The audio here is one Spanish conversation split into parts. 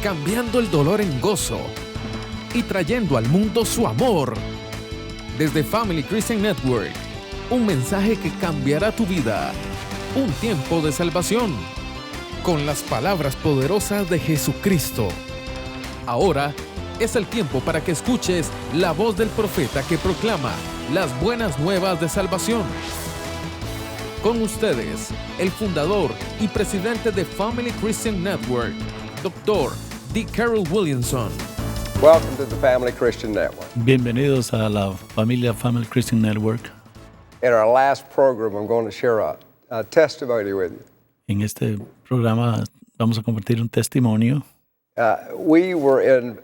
cambiando el dolor en gozo y trayendo al mundo su amor. Desde Family Christian Network, un mensaje que cambiará tu vida. Un tiempo de salvación, con las palabras poderosas de Jesucristo. Ahora es el tiempo para que escuches la voz del profeta que proclama las buenas nuevas de salvación. Con ustedes, el fundador y presidente de Family Christian Network, Dr. D. Carroll Williamson. Welcome to the Family Christian Network. Bienvenidos a la familia Family Christian Network. In our last program, I'm going to share a testimony with you. En este programa vamos a compartir un testimonio. We were in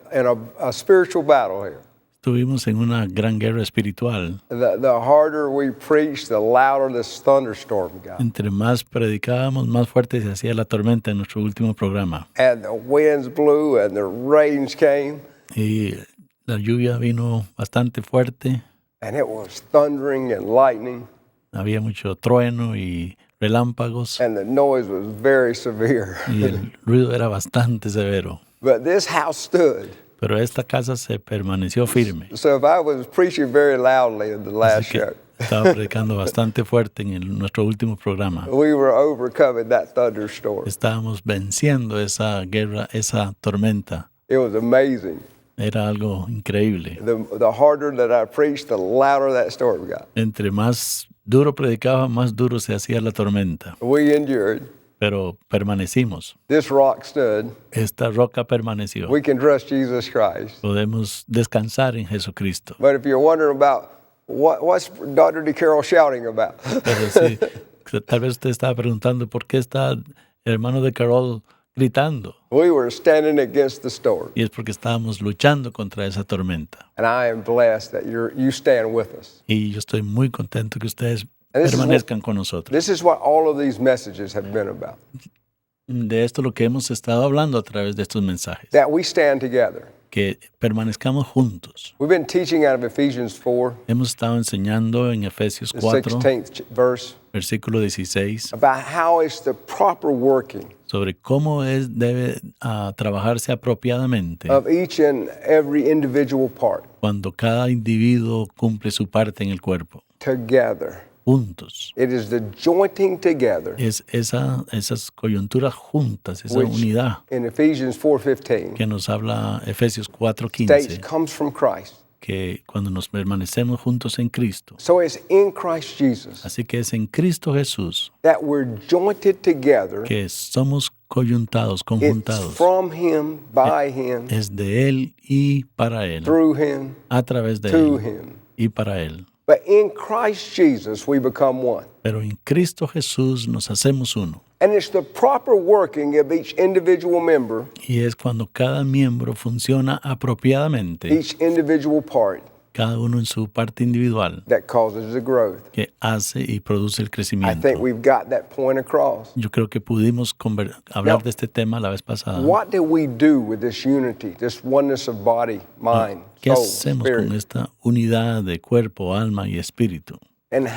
a spiritual battle here. Estuvimos en una gran guerra espiritual. The harder we preached, the louder this thunderstorm got. Entre más predicábamos, más fuerte se hacía la tormenta en nuestro último programa. And the winds blew and the rains came. Y la lluvia vino bastante fuerte. And it was thundering and lightning. Había mucho trueno y relámpagos. And the noise was very severe. Y el ruido era bastante severo. But this house stood. Pero esta casa se permaneció firme. So if I was preaching very loudly in the last show, estaba predicando bastante fuerte en nuestro último programa. We were overcoming that thunderstorm. Estábamos venciendo esa guerra, esa tormenta. It was amazing. Era algo increíble. The harder that I preached, the louder that storm got. Entre más duro predicaba, más duro se hacía la tormenta. We endured. Pero permanecimos. This rock stood. Esta roca permaneció. We can trust Jesus Christ. Podemos descansar en Jesucristo. But if you're wondering about what's Dr. D. Carroll shouting about? Pero sí, tal vez usted estaba preguntando por qué está el hermano de Carroll gritando. We were standing against the storm. Y es porque estábamos luchando contra esa tormenta. And I am blessed that you stand with us. Y yo estoy muy contento que ustedes permanezcan con nosotros. This is what all of these messages have been about. De esto lo que hemos estado hablando a través de estos mensajes. That we stand together. Que permanezcamos juntos. We've been teaching out of Ephesians 4. Hemos estado enseñando en Efesios 4, 16th verse, versículo 16, about how it's the proper working sobre cómo debe trabajarse apropiadamente of each and every individual part cuando cada individuo cumple su parte en el cuerpo. together. Juntos. It is the jointing together. Es esas coyunturas juntas, esa Which, unidad in Ephesians 4:15, que nos habla Efesios states 4:15, comes from Christ. que cuando nos permanecemos juntos en Cristo. So it's in Christ Jesus Así que es en Cristo Jesús that we're jointed together. que somos coyuntados, It's conjuntados. from Him, by Him, Es de Él y para Él, through Him, a través de to Él Him. y para Él. But in Christ Jesus we become one. Pero en Cristo Jesús nos hacemos uno. And it's the proper working of each individual member, Y es cuando cada miembro funciona apropiadamente, each individual part, cada uno en su parte individual, that causes the growth. que hace y produce el I crecimiento. think we've got that point across. Yo creo que pudimos hablar Now, de este tema la vez pasada. What do we do with this unity, this oneness of body, mind, ¿Qué soul, hacemos spirit? con esta unidad de cuerpo, alma y espíritu? And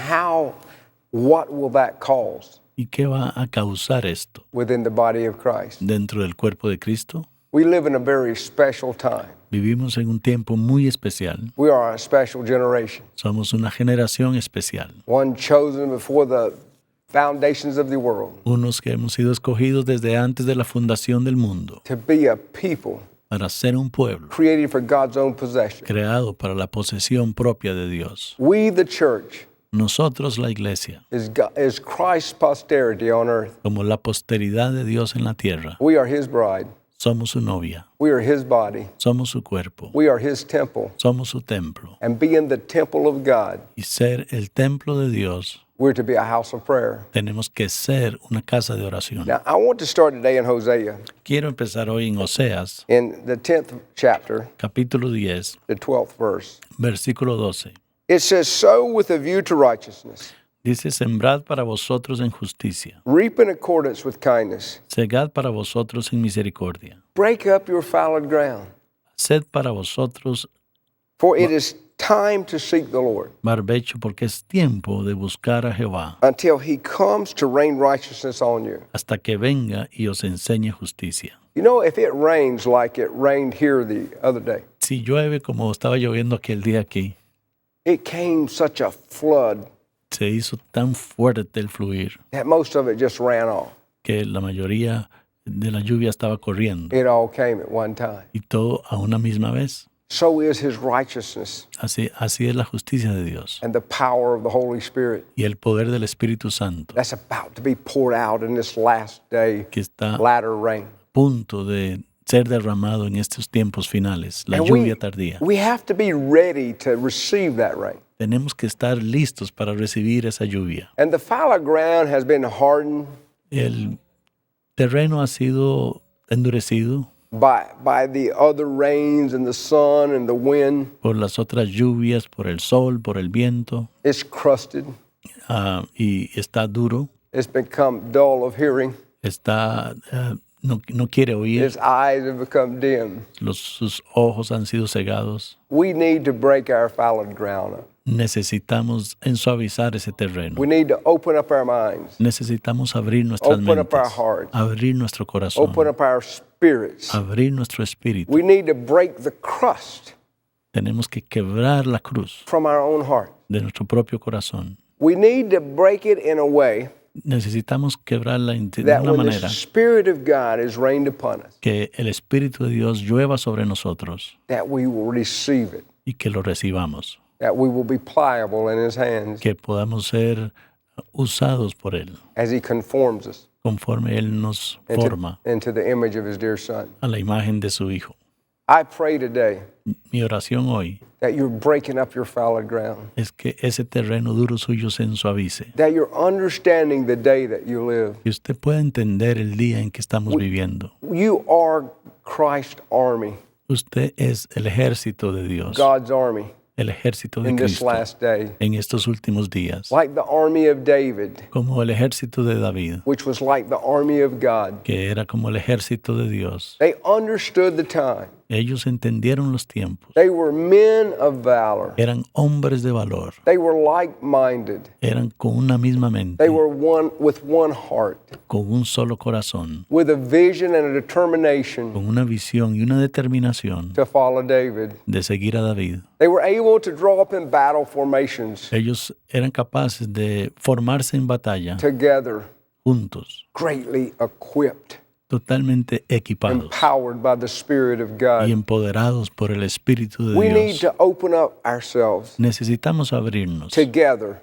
what will that cause ¿Y qué va a causar esto within the body of Christ? dentro del cuerpo de Cristo? We live in a very special time. Vivimos en un tiempo muy especial. We are a special generation, Somos una generación especial. one chosen before the foundations of the world Unos que hemos sido escogidos desde antes de la fundación del mundo to be a people para ser un pueblo created for God's own possession. creado para la posesión propia de Dios. We, the church, Nosotros, la iglesia, is Christ's posterity on earth. como la posteridad de Dios en la tierra, We are His bride. somos su novia, We are His body. somos su cuerpo, We are His temple. somos su templo. And being the temple of God, Y ser el templo de Dios, we're to be a house of prayer. tenemos que ser una casa de oración. Now, I want to start today in Hosea, Quiero empezar hoy en Oseas, in the 10th chapter, capítulo 10, the 12th verse. versículo 12. It says, sow with a view to righteousness, Dice, sembrad para vosotros en justicia, reap in accordance with kindness, segad para vosotros en misericordia, break up your fallow ground. sed para vosotros, For it is time to seek the Lord barbecho, porque es tiempo de buscar a Jehová until he comes to rain righteousness on you. hasta que venga y os enseñe justicia. You know, if it rains like it rained here the other day, Si llueve como estaba lloviendo aquel día aquí, it came such a flood se hizo tan fuerte el fluir that most of it just ran off. que la mayoría de la lluvia estaba corriendo It all came at one time. y todo a una misma vez. So is his righteousness Así es la justicia de Dios and the power of the Holy Spirit y el poder del Espíritu Santo that's about to be poured out in this last day, que está a latter rain. punto de ser derramado en estos tiempos finales, la And lluvia tardía. we have to be ready to receive that rain. Tenemos que estar listos para recibir esa lluvia. And the fallow ground has been hardened El terreno ha sido endurecido by the other rains and the sun and the wind. por las otras lluvias, por el sol, por el viento, It's crusted. y está duro, It's become dull of hearing. no quiere oír, Its eyes have become dim. sus ojos han sido cegados. We need to break our fallow ground up. Necesitamos ensuavizar ese terreno. We need to open up our minds, Necesitamos abrir nuestras open up our mentes, hearts, abrir nuestro corazón, open up our spirits. abrir nuestro espíritu. We need to break the crust Tenemos que quebrar la cruz from our own heart. de nuestro propio corazón. We need to break it in a way Necesitamos quebrarla de that una when the manera Spirit of God is rained upon us, que el Espíritu de Dios llueva sobre nosotros that we will receive it, y que lo recibamos, that we will be pliable in His hands que podamos ser usados por Él as He conforms us conforme Él nos forma into the image of His dear Son. a la imagen de su Hijo. I pray today Mi oración hoy that you're breaking up your fallow ground, es que ese terreno duro suyo se ensuavice, that you're understanding the day that you live. que usted pueda entender el día en que estamos viviendo. You are Christ's army, Usted es el ejército de Dios, God's army el ejército de in this Cristo last day. en estos últimos días, Like the army of David, como el ejército de David, which was like the army of God. que era como el ejército de Dios. They understood the time. Ellos entendieron los tiempos, They were men of valor. eran hombres de valor, They were like-minded. eran con una misma mente, They were one with one heart, con un solo corazón, with a vision and a determination con una visión y una determinación to follow David. de seguir a David. They were able to draw up in battle formations Ellos eran capaces de formarse en batalla together, juntos, greatly equipped, totalmente equipados empowered by the Spirit of y God. empoderados por el Espíritu de We need Dios. to open up ourselves Necesitamos abrirnos together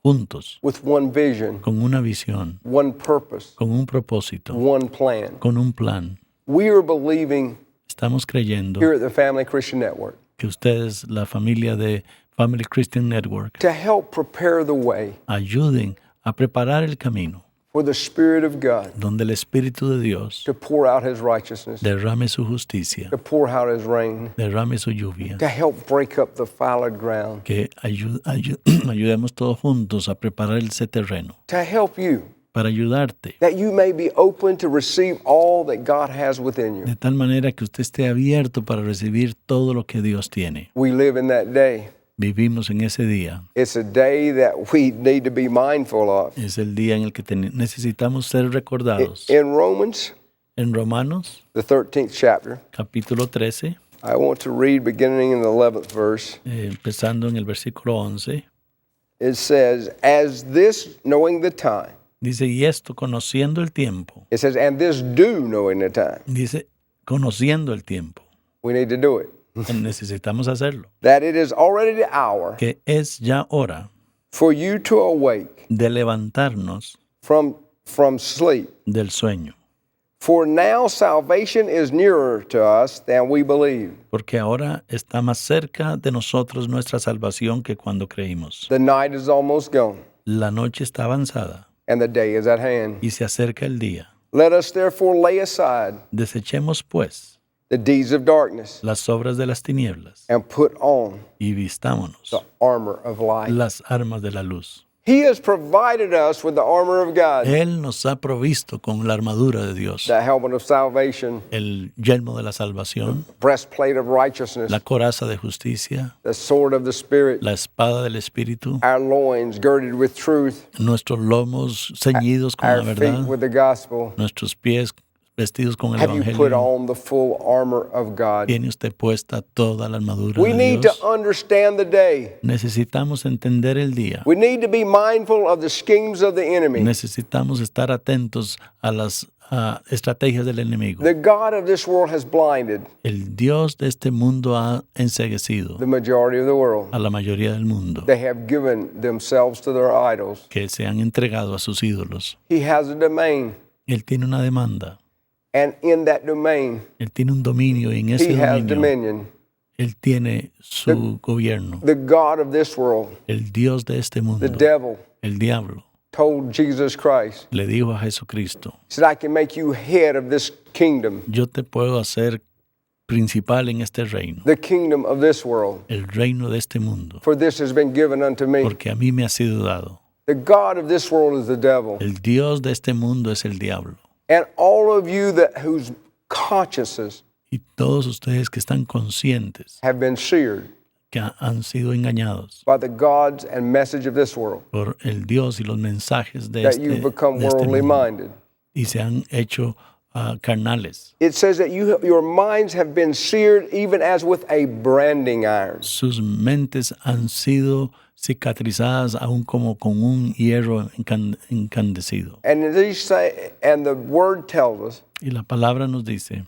juntos, with one vision, con una visión, one purpose, con un propósito, one plan. con un plan. We are believing Estamos creyendo here at the Family Christian Network que ustedes, la familia de Family Christian Network, to help prepare the way ayuden a preparar el camino for the Spirit of God donde el Espíritu de Dios to pour out His righteousness, derrame su justicia, to pour out His rain, derrame su lluvia, to help break up the fallow ground, que ayudemos todos juntos a preparar ese terreno to help you, para ayudarte, that you may be open to receive all that God has within you. de tal manera que usted esté abierto para recibir todo lo que Dios tiene. We live in that day. Vivimos en ese día. It's a day that we need to be mindful of. Es el día en el que necesitamos ser recordados. In Romans, En Romanos, the 13th chapter, capítulo 13, I want to read beginning in the 11th verse. empezando en el versículo 11, It says, as this knowing the time, dice, y esto conociendo el tiempo, it says, and this do knowing the time. dice, conociendo el tiempo, We need to do it. necesitamos hacerlo, That it is already the hour que es ya hora for you to awake de levantarnos from sleep. del sueño, For now salvation is nearer to us than we believe. porque ahora está más cerca de nosotros nuestra salvación que cuando creímos. The night is almost gone, La noche está avanzada and the day is at hand. y se acerca el día. Let us therefore lay aside Desechemos pues the deeds of darkness las obras de las tinieblas and put on y vistámonos the armor of light. las armas de la luz. He has provided us with the armor of God, Él nos ha provisto con la armadura de Dios, the helmet of salvation, el yelmo de la salvación, breastplate of righteousness, la coraza de justicia, the sword of the Spirit, la espada del Espíritu, our loins girded with truth, nuestros lomos ceñidos con la our feet verdad, with the gospel. nuestros pies vestidos con el Have you put Evangelio. on the full armor of God? Tiene usted puesta toda la armadura We de need Dios. to understand the day. Necesitamos entender el día. We need to be mindful of the schemes of the enemy. Necesitamos estar atentos a las estrategias del enemigo. The God of this world has blinded El Dios de este mundo ha enceguecido the majority of the world. a la mayoría del mundo, They have given themselves to their idols. que se han entregado a sus ídolos. He has a domain, Él tiene una demanda, and in that domain, Él tiene un dominio y en ese he has dominio dominion. Él tiene su gobierno. The God of this world, El Dios de este the mundo, devil, el diablo, told Jesus Christ, le dijo a Jesucristo, he said, I can make you head of this kingdom, yo te puedo hacer principal en este reino, the kingdom of this world, el reino de este mundo, for this has been given unto me. porque a mí me ha sido dado. The God of this world is the devil. El Dios de este mundo es el diablo. And all of you that whose consciences Y todos ustedes que están conscientes have been seared que han sido engañados by the gods and message of this world, por el Dios y los mensajes de that este, you've become de este worldly mundo, minded. y se han hecho carnales. It says that your minds have been seared even as with a branding iron. Sus mentes han sido cicatrizadas aún como con un hierro encandecido. And these say, and the word tells us, Y la palabra nos dice,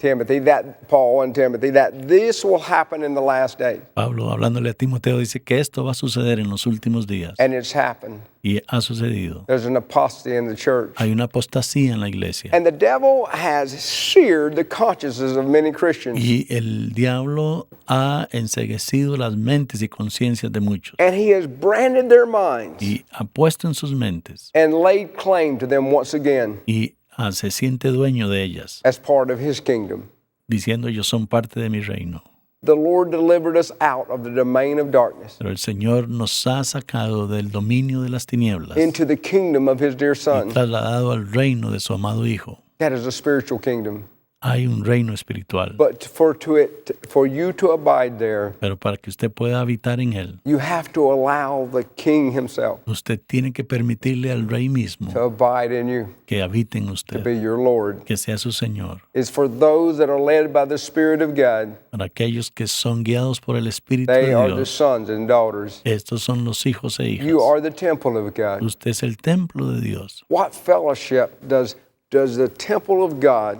Paul and Timothy, that this will happen in the last days. Pablo hablándole a Timoteo dice que esto va a suceder en los últimos días. And it's happened. Y ha sucedido. There's an apostasy in the church. Hay una apostasía en la iglesia. And the devil has seared the consciences of many Christians. Y el diablo ha enceguecido las mentes y conciencias de muchos. And he has branded their minds Y ha puesto en sus mentes and laid claim to them once again y se siente dueño de ellas, as part of his kingdom. diciendo ellos son parte de mi reino. The Lord delivered us out of the domain of darkness Pero el Señor nos ha sacado del dominio de las tinieblas into the kingdom of his dear y Son. trasladado al reino de su amado Hijo. That is a spiritual kingdom. Hay un reino espiritual, But for you to abide there, pero para que usted pueda habitar en él, you have to allow the King himself usted tiene que permitirle al Rey mismo to abide in you, que habite en to usted, be your Lord. que sea su Señor. It's for those that are led by the Spirit of God. Para aquellos que son guiados por el Espíritu They de are the Dios, sons and daughters. estos son los hijos e hijas. You are the temple of God. Usted es el templo de Dios. What fellowship does the temple of God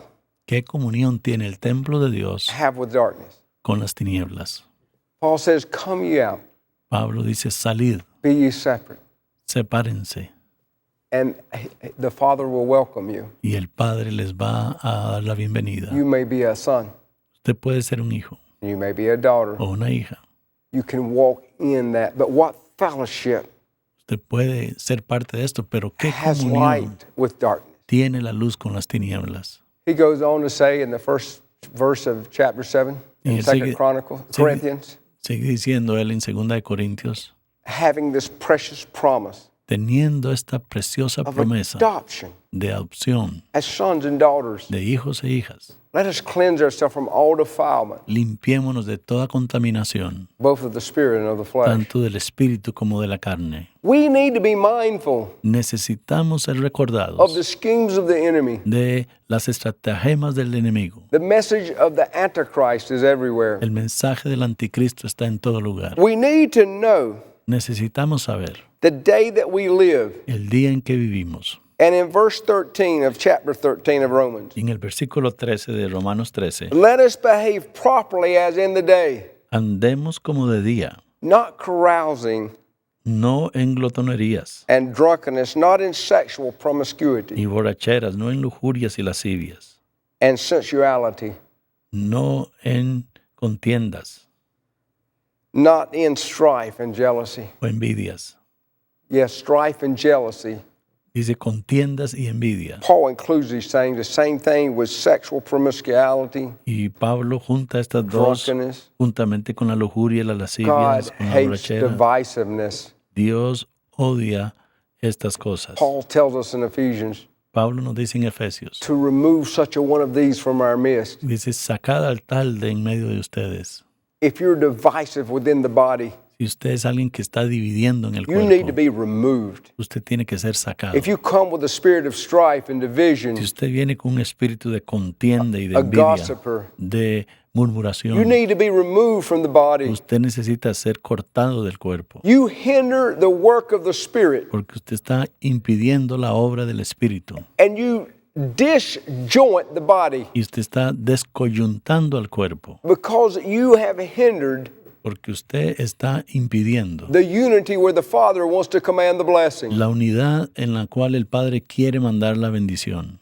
¿Qué comunión tiene el templo de Dios have with darkness? con las tinieblas? Paul says, come ye out, Pablo dice, salid, be ye separate, sepárense, and the Father will welcome you. y el Padre les va a dar la bienvenida. You may be a son, Usted puede ser un hijo you may be a daughter. o una hija. You can walk in that. But what fellowship Usted puede ser parte de esto, pero ¿qué has comunión light with darkness? tiene la luz con las tinieblas? He goes on to say in the first verse of chapter 7 Y in él 2 Chronicles, Corinthians, Sigue diciendo él en 2 de Corintios, having this precious promise teniendo esta preciosa of promesa adoption de adopción as sons and daughters. de hijos e hijas, Let us cleanse ourselves from all defilement, limpiémonos de toda contaminación, both of the spirit and of the flesh. tanto del espíritu como de la carne. We need to be mindful Necesitamos ser of the recordados schemes of the enemy. de las estratagemas del enemigo. The message of the Antichrist is everywhere. El mensaje del anticristo está en todo lugar. We need to know Necesitamos saber the day that we live. el día en que vivimos. And in verse 13 of chapter 13 of Romans, En el versículo 13 de Romanos 13, let us behave properly as in the day, andemos como de día, not carousing no en glotonerías, and drunkenness, not in sexual promiscuity ni borracheras, no en lujurias y lascivias, and sensuality, no en contiendas not in strife and jealousy. o envidias. Yes, strife and jealousy. Dice contiendas y envidia. Paul includes these things, the same thing with sexual promiscuity, Y Pablo junta estas dos drunkenness. juntamente con la lujuria y las God lascivias, con la hates borrachera. divisiveness. Dios odia estas cosas. Paul tells us in Ephesians Pablo nos dice en Efesios, to remove such a one of these from our midst. dice, sacad al tal de en medio de ustedes. If you're divisive within the body, Si usted es alguien que está dividiendo en el you need to cuerpo, be removed. usted tiene que ser sacado. If you come with a spirit of strife and division, Si usted viene con un espíritu de contienda y de a envidia, gossiper, de you murmuración, need to be removed from the body. usted necesita ser cortado del cuerpo, You hinder the work of the Spirit, porque usted está impidiendo la obra del Espíritu and you disjoint the body y usted está descoyuntando al cuerpo, because you have hindered porque usted está impidiendo the unity where the Father wants to command the blessing. la unidad en la cual el Padre quiere mandar la bendición.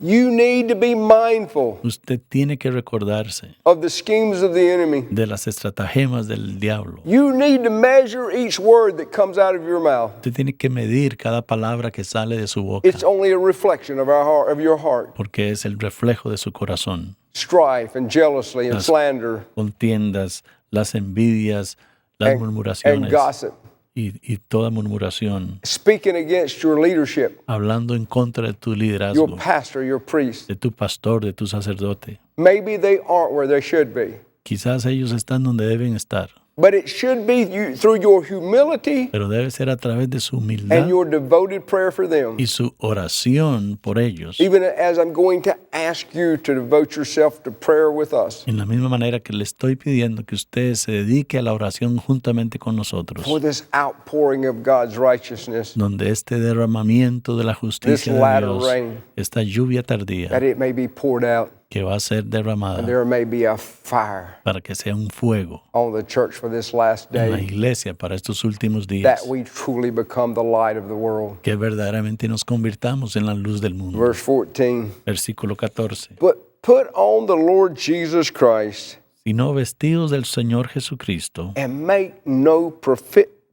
You need to be mindful Usted tiene que recordarse of the schemes of the enemy. de las estratagemas del diablo. You need to measure each word that comes out of your mouth. Usted tiene que medir cada palabra que sale de su boca, It's only a reflection of our heart, of your heart. porque es el reflejo de su corazón. Strife and jealousy and Las slander contiendas, las envidias, las and murmuraciones gossip. y toda murmuración, Speaking against your leadership, hablando en contra de tu your liderazgo, pastor, your priest. de tu pastor, de tu sacerdote. Maybe they aren't where they should be. Quizás ellos están donde deben estar, But it should be through your humility pero debe ser a través de su humildad and your devoted prayer for them. y su oración por ellos. Even as I'm going to ask you to devote yourself to prayer with us En la misma manera que le estoy pidiendo que usted se dedique a la oración juntamente con nosotros, for this outpouring of God's righteousness, donde este derramamiento de la justicia This de latter Dios, rain, esta lluvia tardía that it may be poured out que va a ser and derramada there may be a fire para que sea un fuego on the church for this last en la day, iglesia para estos últimos that días, we truly become the light of the world. que verdaderamente nos convirtamos en la luz del mundo. Verse 14, Versículo 14. but put on the Lord Jesus Christ Sino vestidos del Señor Jesucristo and make no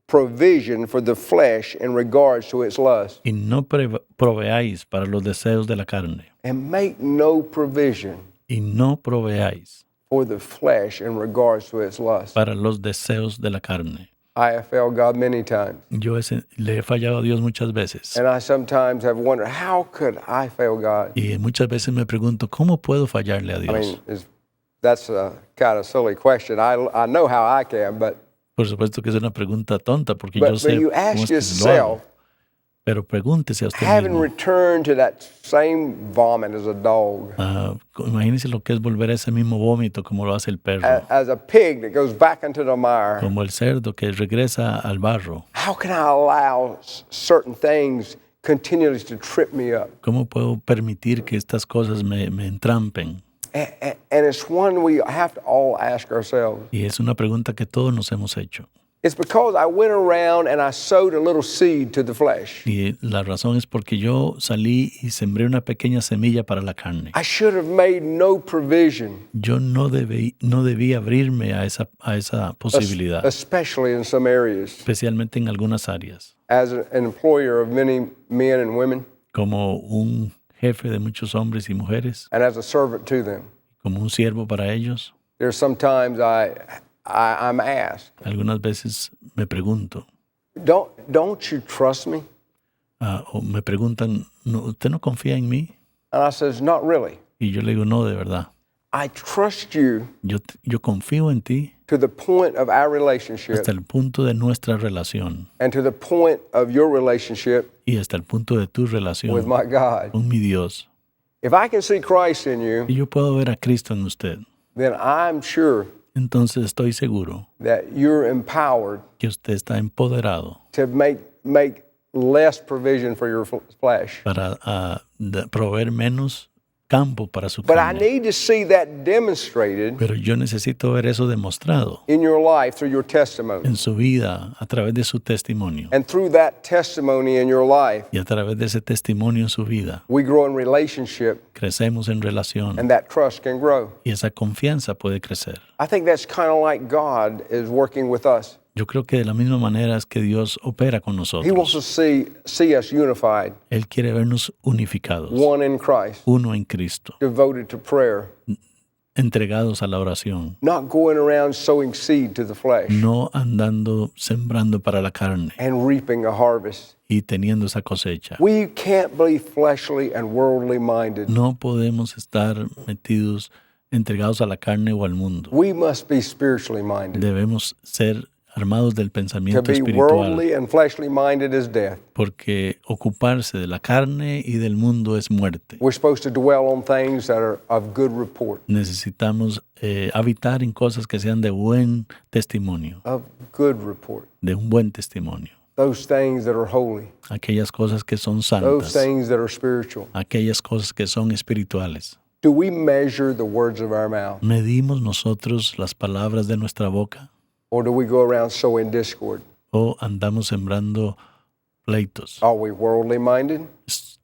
provision for the flesh in regards to its lust. y no proveáis para los deseos de la carne. And make no provision Y no proveáis for the flesh in regards to its lust. para los deseos de la carne. I have failed God many times. Yo le he fallado a Dios muchas veces. And I sometimes have wondered, how could I fail God? Y muchas veces me pregunto, ¿cómo puedo fallarle a I Dios? mean, that's a kind of silly question. I know how I can, but Por supuesto que es una pregunta tonta porque yo but sé you cómo ask es que lo yourself, hago. Pero pregúntese a usted having mismo. returned to that same vomit as a dog, Imagínese lo que es volver a ese mismo vómito como lo hace el perro, as a pig that goes back into the mire, como el cerdo que regresa al barro. how can I allow certain things continually to trip me up? ¿Cómo puedo permitir que estas cosas me entrampen? And it's one we have to all ask ourselves. Y es una pregunta que todos nos hemos hecho. It's because I went around and I sowed a little seed to the flesh. Y la razón es porque yo salí y sembré una pequeña semilla para la carne. I should have made no provision, Yo no debí abrirme a esa posibilidad, especially in some areas. especialmente en algunas áreas. As an employer of many men and women, Como un jefe de muchos hombres y mujeres, and as a servant to them, como un siervo para ellos, there's sometimes I'm asked, algunas veces me pregunto, don't you trust me? o me preguntan, ¿usted no confía en mí? And I says, not really. Y yo le digo, no, de verdad. I trust you Yo confío en ti to the point of our relationship hasta el punto de nuestra relación and to the point of your relationship y hasta el punto de tu with relación my God. con mi Dios. If I can see Christ in you, Y yo puedo ver a Cristo en usted. then I'm sure Entonces estoy seguro that you're empowered que usted está empoderado to make less provision for your flesh. para proveer menos campo para su But I carne. need to see that demonstrated Pero yo necesito ver eso demostrado in your life through your testimony. en su vida a través de su testimonio. And through that testimony in your life, Y a través de ese testimonio en su vida, we grow in relationship crecemos en relación and that trust can grow. y esa confianza puede crecer. I think that's kind of like God is working with us. Yo creo que de la misma manera es que Dios opera con He wants nosotros. to see us unified, Él quiere vernos unificados, one in Christ, uno en Cristo, devoted to prayer, entregados a la oración, not going around sowing seed to the flesh no andando sembrando para la carne and reaping a harvest. y teniendo esa cosecha. We can't be fleshly and worldly minded. No podemos estar metidos, entregados a la carne o al mundo. We must be spiritually minded. Debemos ser armados del To pensamiento be espiritual, worldly and fleshly minded is death. porque ocuparse de la carne y del mundo es muerte. We're supposed to dwell on things that are of good report, Necesitamos habitar en cosas que sean de buen testimonio, of good report. de un buen testimonio. Those things that are holy, Aquellas cosas que son those santas, things that are spiritual. aquellas cosas que son espirituales. Do we measure the words of our mouth, ¿Medimos nosotros las palabras de nuestra boca or do we go around sowing discord? o andamos sembrando pleitos? Are we worldly minded,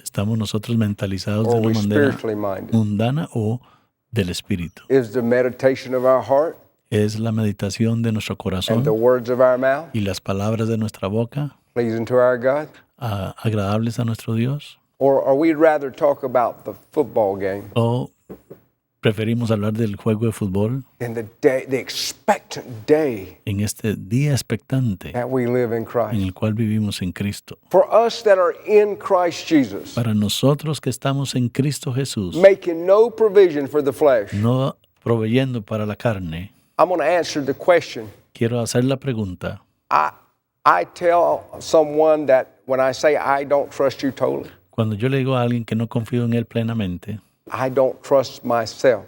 ¿Estamos nosotros mentalizados or de are we una manera spiritually minded? mundana o del espíritu? Is the meditation of our heart ¿Es la meditación de nuestro and the corazón words of our mouth y las palabras de nuestra boca pleasing to our God? agradables a nuestro Dios? Or are we rather talk about the football game ¿O preferimos hablar del juego de fútbol and the expectant day en este día expectante that we live in en Christ? el cual vivimos en Cristo? For us that are in Christ Jesus, Para nosotros que estamos en Cristo Jesús, making no provision for the flesh, no proveyendo para la carne, I'm going to answer the question. quiero hacer la pregunta. I tell someone that when I say I don't trust you totally, Cuando yo le digo a alguien que no confío en él plenamente, I don't trust myself.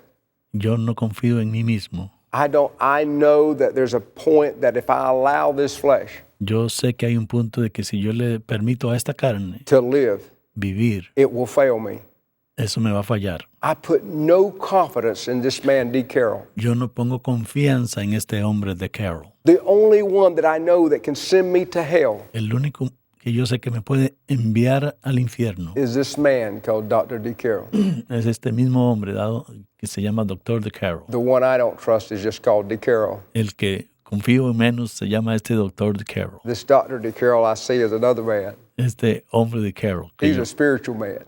yo no confío en mí mismo. I know that there's a point that if I allow this flesh Yo sé que hay un punto de que si yo le permito a esta carne to live, vivir, it will fail me. eso me va a fallar. I put no confidence in this man, D. Carroll. Yo no pongo confianza en este hombre de Carroll. The only one that I know that can send me to hell El único que yo sé que me puede enviar al infierno is this man called Dr. D. Carroll. es este mismo hombre dado que se llama Doctor de Carroll. The one I don't trust is just called D. Carroll. El que confío en menos se llama este Doctor de Carroll. This Dr. D. Carroll I see is another man. Este hombre de Carroll. que He's yo- a spiritual man.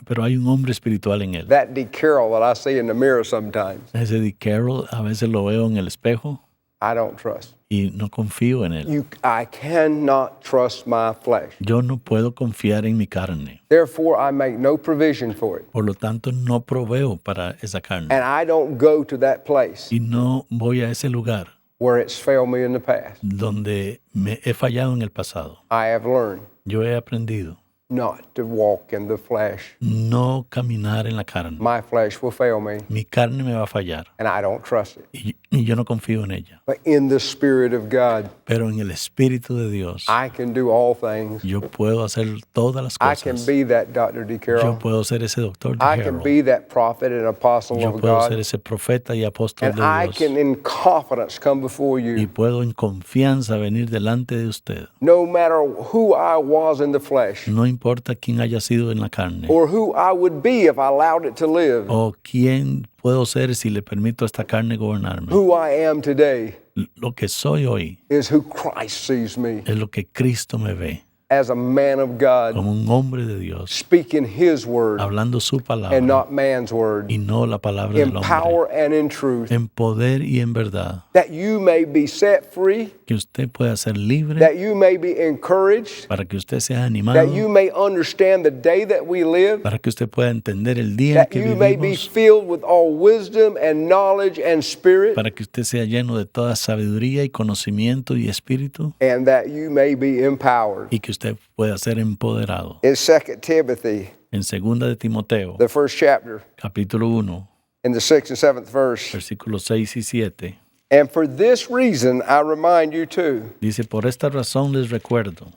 pero hay un hombre espiritual en él. That D. Carroll that I see in the mirror sometimes, Ese de Carroll a veces lo veo en el espejo I don't trust. y no confío en él. I cannot trust my flesh. Yo no puedo confiar en mi carne. Therefore, I make no provision for it. Por lo tanto, no proveo para esa carne. And I don't go to that place Y no voy a ese lugar where it's failed me in the past. donde me he fallado en el pasado. I have learned Yo he aprendido not to walk in the flesh. no caminar en la carne. My flesh will fail me, Mi carne me va a fallar and I don't trust it. y yo no confío en ella. But in the Spirit of God, Pero en el Espíritu de Dios, I can do all things. yo puedo hacer todas las I can cosas. be that Dr. D. Yo Carroll. puedo ser ese doctor de I can Carroll. be that prophet and apostle Yo of puedo ser God. ese profeta y apóstol And de I Dios. can, in confidence, come before Y you, puedo en confianza venir delante de usted. no matter who I was in the flesh No importa quién haya sido en la carne or who I would be if I allowed it to live. o quién puedo ser si le permito a esta carne gobernarme. Who I am today Lo que soy hoy is who Christ sees me es lo que Cristo me ve, as a man of God, como un hombre de Dios, speaking His word hablando su and palabra not man's word, y no la palabra del in hombre, power and in truth, en poder y en verdad, that you may be set free, que usted pueda ser libre, that you may be encouraged, para que usted sea animado, that you may understand the day that we live, para que usted pueda entender el día en that que you may be vivimos, filled with all wisdom and knowledge and spirit, para que usted sea lleno de toda sabiduría y conocimiento y espíritu, and that you may be empowered. y que usted pueda ser empoderado. In 2 Timothy, En 2 de Timoteo, the first chapter, capítulo 1, in the 6th and 7th verse, versículos 6 y 7, and for this reason I remind you too, dice, por esta razón les recuerdo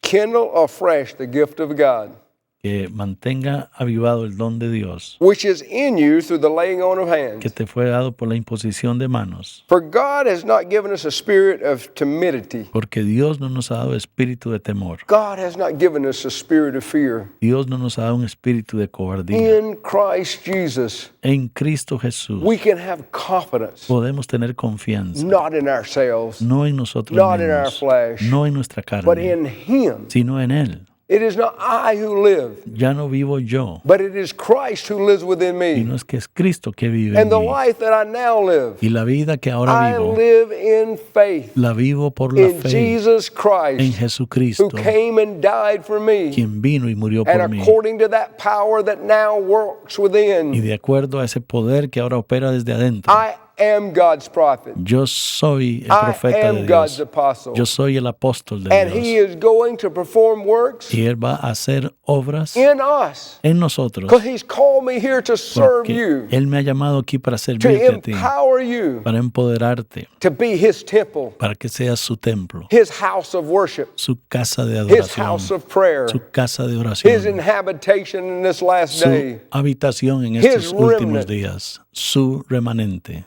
kindle afresh the gift of God, que mantenga avivado el don de Dios, which is in you through the laying on of que hands. te fue dado por la imposición de manos, For God has not given us a spirit of timidity. porque Dios no nos ha dado espíritu de temor, God has not given us a spirit of fear. Dios no nos ha dado un espíritu de cobardía. In Christ Jesus, En Cristo Jesús we can have confidence, podemos tener confianza, not in ourselves, no en nosotros not in our mismos, flesh, no en nuestra but carne, in Him sino en Él, It is not I who live, Ya no vivo yo, but it is Christ who lives within y me. no es que es Cristo que vive en And the mí. life that I now live, Y la vida que ahora I vivo, live in faith la vivo por la in fe Jesus en Christ, who Jesucristo, came and died for me. quien vino y murió And por mí. according to that power that now works Y within, de acuerdo a ese poder que ahora opera desde adentro, I am God's prophet. yo soy el I profeta de am God's Dios. apostle. Yo soy el apóstol de And He Dios. is going to perform works Y Él va a hacer obras in us. en nosotros. Because He's called me here to serve Porque you, Él me ha llamado aquí para to servirte a ti, empower you, para empoderarte, to be His temple, para que seas su templo, His house of worship, su casa de His house adoración, of prayer, su casa de His oración, inhabitation in this last su day, habitación en His estos últimos remnant. días, su remanente,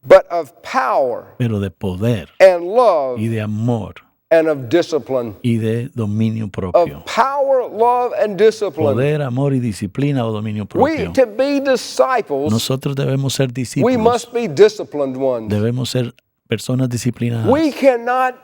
but of power pero de poder and love y de amor and of discipline. y de dominio propio. Of power, love, and discipline. Poder, amor y disciplina o dominio We, propio. to be disciples, Nosotros debemos ser we discípulos, must be disciplined ones. debemos ser personas disciplinadas. We cannot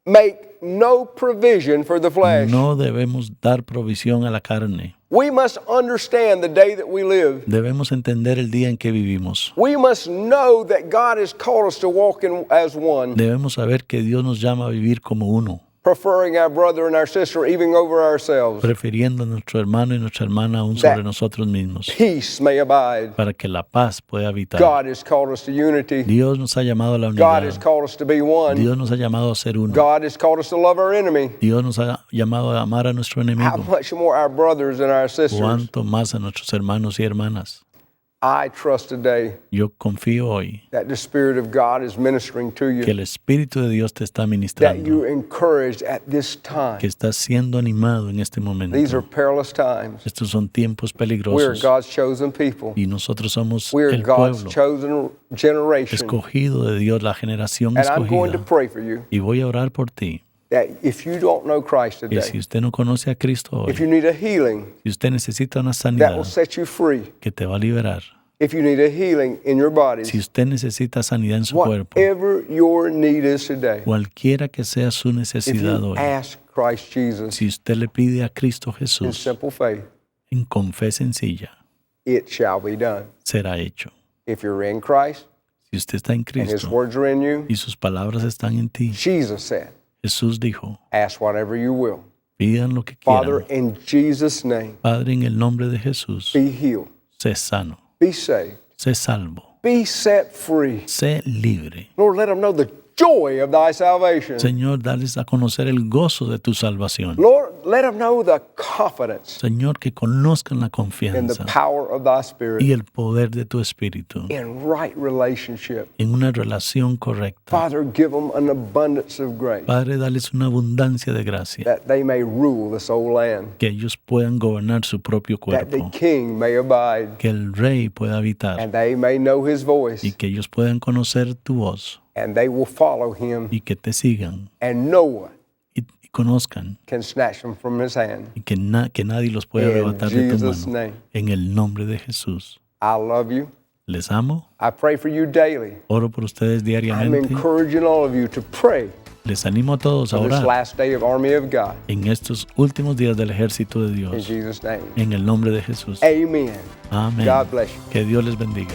make no provision for the flesh. No debemos dar provisión a la carne. We must understand the day that we live. Debemos entender el día en que vivimos. We must know that God has called us to walk in as one, Debemos saber que Dios nos llama a vivir como uno, preferring our brother and our sister even over ourselves. prefiriendo a nuestro hermano y nuestra hermana aún sobre nosotros mismos, Peace may abide. para que la paz pueda habitar. God has called us to unity. Dios nos ha llamado a la God has unidad. called us to be one. Dios nos ha llamado a ser uno. God has called us to love our enemy. Dios nos ha llamado a amar a nuestro How enemigo. much more our brothers and our sisters. Cuánto más a nuestros hermanos y hermanas. I trust today Yo confío hoy that the Spirit of God is ministering to que you, el Espíritu de Dios te está that ministrando, you're encouraged at this que time. estás siendo animado en este These are momento. perilous times. Estos son tiempos We are peligrosos God's chosen people. y nosotros somos We are el God's pueblo chosen generation. escogido de Dios, la generación And I'm going to escogida. pray for you Y voy a orar por ti. that if you don't know Christ Y si today, usted no conoce a Cristo if you hoy, need a healing si usted necesita una that will sanidad set you free, que te va a liberar, if you need a healing in your si bodies, usted necesita sanidad en su cuerpo, whatever your need is today, cualquiera que sea su if necesidad you hoy, ask Christ Jesus si usted le pide a Cristo in Jesús simple faith, con fe sencilla, it shall be done. será hecho. If you're in Christ Si usted está en and His Cristo words are in you, y sus palabras están en ti, Jesus said, Jesús dijo, ask whatever you will. pidan lo que Father, quieran. in Jesus' name, Padre, en el nombre de Jesús, be healed, sé sano, be saved, sé salvo, be set free. sé libre. Lord, let them know the joy of thy salvation. Señor, dales a conocer el gozo de tu salvación. Lord, let them know the confidence Señor, que conozcan la in the confianza power of thy y Spirit el poder de tu Espíritu in right relationship. en una relación correcta. Father, give them an abundance of grace Padre, dales una abundancia de gracia, that they may rule this old land, que ellos puedan gobernar su propio that the cuerpo, King may abide, que el Rey pueda habitar and they may know his voice, y que ellos puedan conocer tu voz and they will follow him, y que te sigan and no one y conozcan can snatch them from his hand. y que nadie los pueda In arrebatar de tu Jesus' mano. name, En el nombre de Jesús. I love you. Les amo, I pray for you daily. oro por ustedes I'm diariamente. encouraging all of you to pray Les animo a todos a for this orar last day of Army of God. en estos últimos días del ejército de In Dios. Jesus' name. En el nombre de Jesús. Amen. Amén. God bless you. Que Dios les bendiga.